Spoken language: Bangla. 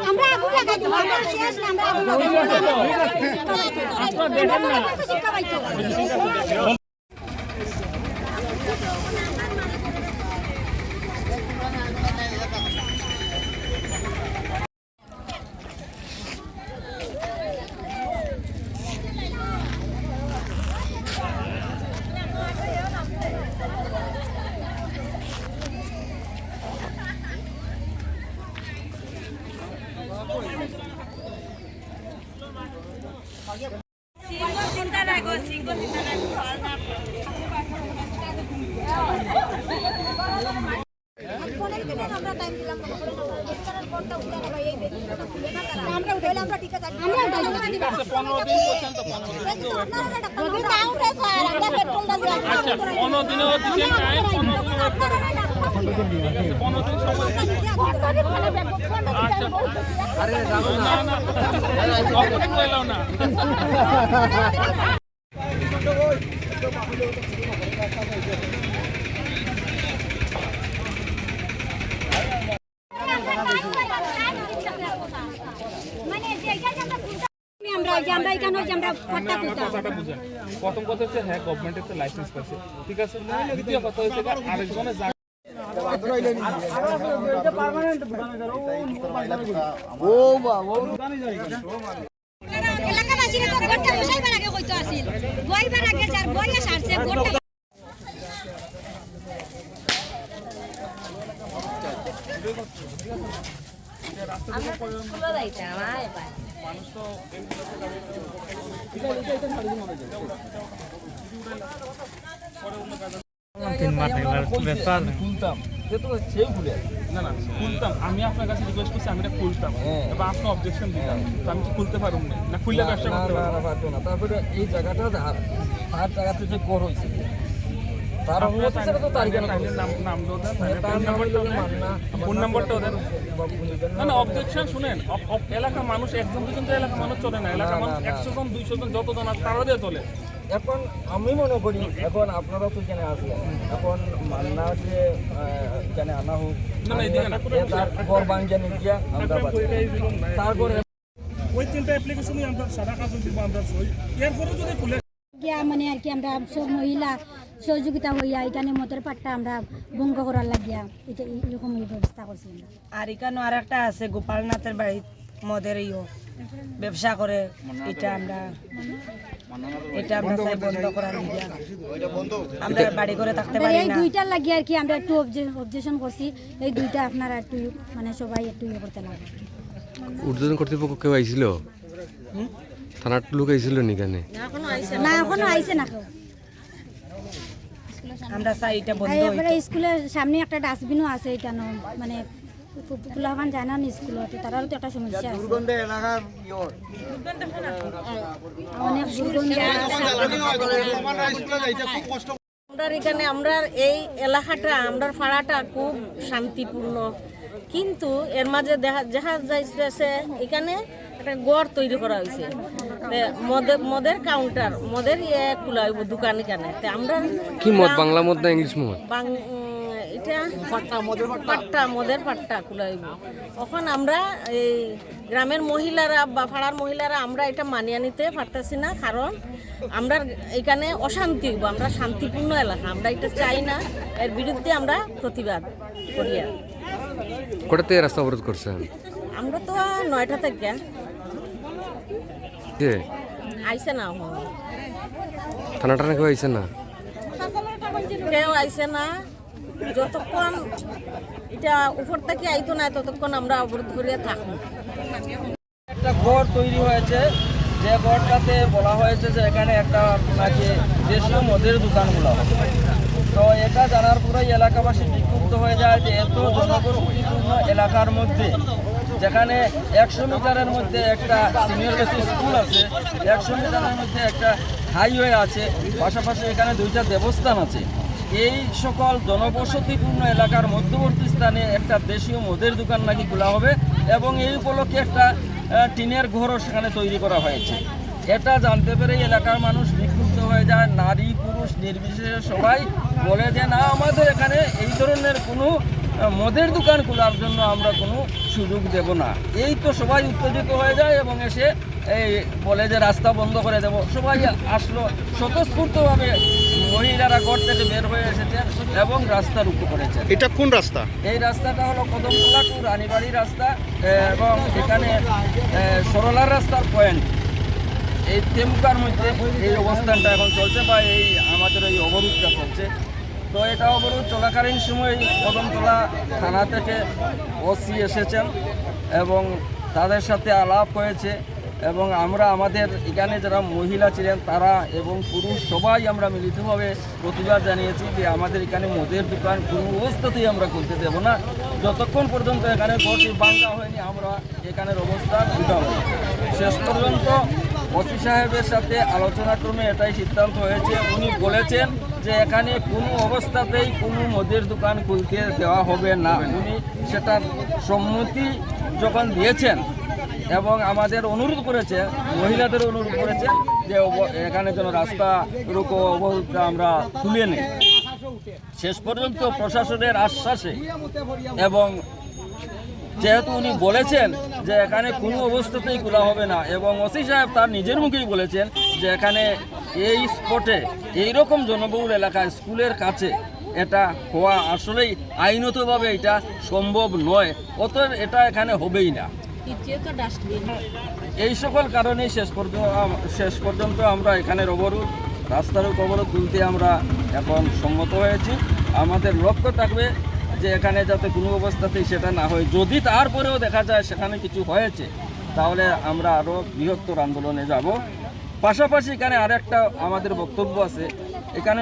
আমরা আগুন লাগাই দেব আমরা শেষ না আমরা আগুন লাগাই দেব আপনারা দেখেন না শিক্ষা পাইতো চিন্তা নাই গো চিন্তা নাই আমরা টাইম দিলাম কোনটা উঠে না ভাই এই আমরা উঠাইলে আমরা ঠিক আছে আমরা উঠাইলে 15 দিন পর্যন্ত 15 দিন নাও রে স্যার আমরা পেট্রোলটা দিয়ে আচ্ছা 15 দিনও দিছেন টাইম 15 দিন সময় আচ্ছা আরে রাখো না না কখন কইলাও না আমরা এখানে আমরা ফটা কথাটা বুঝেন প্রথম কথা হচ্ছে হ্যাঁ গভর্নমেন্টের তো লাইসেন্স পাইছে ঠিক আছে দ্বিতীয় কথা হচ্ছে আরেকজনের এলাকাবাসীরা তো ভোটটা বসাইবার আগে কইতো আছিল বইবার আগে যার বইয়া সারছে ভোটটা আমরা স্কুলে যাইতাম মানুষ তো আমি আপনার কাছে রিকোয়েস্ট করছি আমি এটা খুলতাম এবার আপনি অবজেকশন দিলাম তো আমি কি খুলতে পারবো না খুললে ব্যবসা করতে পারবো না তারপরে এই জায়গাটা তার জায়গাতে যে কর হয়েছে তার তো তারিখ নাম ফোন নাম্বারটা ওদের না অবজেকশন শুনেন এলাকার মানুষ একজন দুজন তো এলাকার মানুষ চলে না এলাকার মানুষ 100 জন 200 জন যতজন আছে তারা দিয়ে চলে এখন আমি মনে করি এখন আপনারা তো এখানে আসলেন এখন মান্না যে এখানে আনা হোক ঘর বাঞ্জানি দিয়া আমরা তারপরে ওই তিনটা অ্যাপ্লিকেশনই আমরা সারা কাজ দিব আমরা সই এরপরে যদি খুলে মানে আর কি আমরা সব মহিলা সহযোগিতা হইয়া এখানে মদের পাট্টা আমরা ভঙ্গ করার লাগিয়া এটা এরকম ব্যবস্থা করছি আর এখানে আর একটা আছে গোপালনাথের বাড়ি মদের ব্যবসা করে এটা আমরা বন্ধ করার লাগিয়া আমরা বাড়ি করে থাকতে পারি না এই দুইটার লাগিয়া আর কি আমরা একটু অবজেকশন করছি এই দুইটা আপনারা একটু মানে সবাই একটু করতে লাগে ঊর্ধ্বতন কর্তৃপক্ষ কেউ আইছিল থানার লোক আইছিল নি কেনে না এখনো আইছে না কেউ আমরা সাইটা বন্ধ এবারে স্কুলের সামনে একটা ডাস্টবিনও আছে এখানে মানে ফুলাবান যায় না স্কুলে তারাও তো একটা সমস্যা আছে দুর্গন্ধ এলাকার অনেক দুর্গন্ধ আমরা এখানে আমরা এই এলাকাটা আমরা পাড়াটা খুব শান্তিপূর্ণ কিন্তু এর মাঝে দেখা যাইতেছে এখানে একটা গড় তৈরি করা হয়েছে মদের কাউন্টার মদের খোলা হইব দোকান এখানে আমরা কি মদ বাংলা মদ না ইংলিশ মদ এটা মদের পাট্টা খোলা হইব তখন আমরা এই গ্রামের মহিলারা বা পাড়ার মহিলারা আমরা এটা মানিয়ে নিতে পারতেছি না কারণ আমরা এখানে অশান্তি হইব আমরা শান্তিপূর্ণ এলাকা আমরা এটা চাই না এর বিরুদ্ধে আমরা প্রতিবাদ করি কোটাতে রাস্তা অবরোধ করছেন আমরা তো 9টা থেকে আইসে না থানাটা কেউ আইসে না কেউ আইসে না যতক্ষণ এটা উপর থেকে আইতো না ততক্ষণ আমরা অবরোধ করে থাকবো একটা ঘর তৈরি হয়েছে যে ঘরটাতে বলা হয়েছে যে এখানে একটা নাকি দেশীয় মদের দোকানগুলো হবে তো এটা জানার পরেই এলাকাবাসী বিক্ষুব্ধ হয়ে যায় যে এত জনবসতিপূর্ণ এলাকার মধ্যে যেখানে 100 মিটারের মধ্যে একটা সিনিয়র বেসিক স্কুল আছে 100 মিটারের মধ্যে একটা হাইওয়ে আছে, পাশাপাশি এখানে 2টা দেবস্থান আছে। এই সকল জনবসতিপূর্ণ এলাকার মধ্যবর্তী স্থানে একটা দেশীয় মদের দোকান নাকি খোলা হবে এবং এই উপলক্ষে একটা টিনের ঘরও সেখানে তৈরি করা হয়েছে। এটা জানতে পেরে এলাকার মানুষ বিক্ষুব্ধ হয়ে যায়, নারী পুরুষ নির্বিশেষে সবাই বলে যে না, আমাদের এখানে এই ধরনের কোনো মদের দোকান খোলার জন্য আমরা কোনো সুযোগ দেব না। এই তো সবাই উত্তেজিত হয়ে যায় এবং এসে এই বলে যে রাস্তা বন্ধ করে দেব। সবাই আসলো স্বতঃস্ফূর্তভাবে, মহিলারা ঘর থেকে বের হয়ে এসেছেন এবং রাস্তা রুখে করেছেন। এটা কোন রাস্তা? এই রাস্তাটা হলো কদমতলা টু রানীবাড়ি রাস্তা এবং এখানে সরলার রাস্তার পয়েন্ট। এই তেমুকার মধ্যে এই অবস্থানটা এখন চলছে বা এই আমাদের এই অবরোধটা চলছে। তো এটা অবরোধ চলাকালীন সময় কদমতলা থানা থেকে ওসি এসেছেন এবং তাদের সাথে আলাপ হয়েছে এবং আমরা আমাদের এখানে যারা মহিলা ছিলেন তারা এবং পুরুষ সবাই আমরা মিলিতভাবে প্রতিবাদ জানিয়েছি যে আমাদের এখানে মদের দোকান কোনো অবস্থাতেই আমরা খুলতে দেব না। যতক্ষণ পর্যন্ত এখানে গড়টি ভাঙা হয়নি আমরা এখানের অবস্থান উঠাব। শেষ পর্যন্ত ওসি সাহেবের সাথে আলোচনাক্রমে এটাই সিদ্ধান্ত হয়েছে। উনি বলেছেন যে এখানে কোনো অবস্থাতেই কোনো মদের দোকান খুলতে দেওয়া হবে না। উনি সেটার সম্মতি যখন দিয়েছেন এবং আমাদের অনুরোধ করেছে, মহিলাদের অনুরোধ করেছেন যে এখানে যেন রাস্তা রুকো অবরোধটা আমরা তুলে নিই। শেষ পর্যন্ত প্রশাসনের আশ্বাসে এবং যেহেতু উনি বলেছেন যে এখানে কোনো অবস্থাতেই খোলা হবে না এবং ওসি সাহেব তার নিজের মুখেই বলেছেন যে এখানে এই স্পটে এইরকম জনবহুল এলাকায় স্কুলের কাছে এটা হওয়া আসলেই আইনতভাবে এটা সম্ভব নয়, অতএব এটা এখানে হবেই না। এই সকল কারণে শেষ পর্যন্ত আমরা এখানের অবরোধ, রাস্তার অবরোধ তুলতে আমরা এখন সম্মত হয়েছি। আমাদের লক্ষ্য থাকবে যে এখানে যাতে কোনো অবস্থাতেই সেটা না হয়। যদি তারপরেও দেখা যায় সেখানে কিছু হয়েছে তাহলে আমরা আরও বৃহত্তর আন্দোলনে যাব। পাশাপাশি এখানে আরেকটা আমাদের বক্তব্য আছে, এখানে